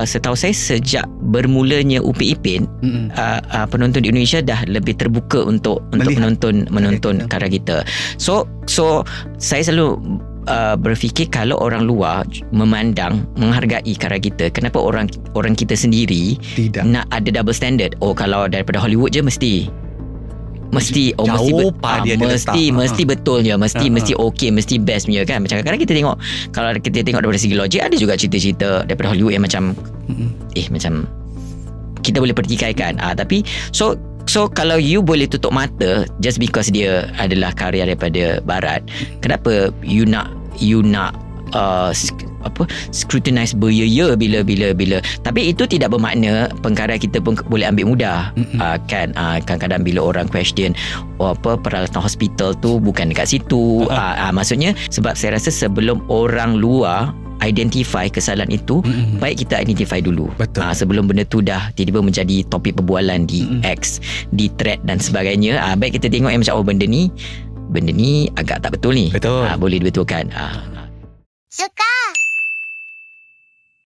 setahu saya sejak bermulanya Upin Ipin, penonton di Indonesia dah lebih terbuka untuk menonton karya kita. So saya selalu berfikir kalau orang luar menghargai karya kita, kenapa orang kita sendiri tidak nak ada double standard? Kalau daripada Hollywood je mesti betul je, mesti okey, mesti best punya kan. Macam kadang-kadang kita tengok, kalau kita tengok daripada segi logik, ada juga cerita-cerita daripada Hollywood yang macam macam kita boleh pertikaikan. Tapi so kalau you boleh tutup mata just because dia adalah karya daripada barat, kenapa you nak scrutinize bila tapi itu tidak bermakna pengkarya kita pun boleh ambil mudah. Kan kadang-kadang bila orang question peralatan hospital tu bukan dekat situ, maksudnya sebab saya rasa sebelum orang luar identify kesalahan itu, baik kita identify dulu. Sebelum benda tu dah tiba-tiba menjadi topik perbualan di X, di thread dan sebagainya. Baik kita tengok yang macam benda ni agak tak betul ni. Boleh dibetulkan. Suka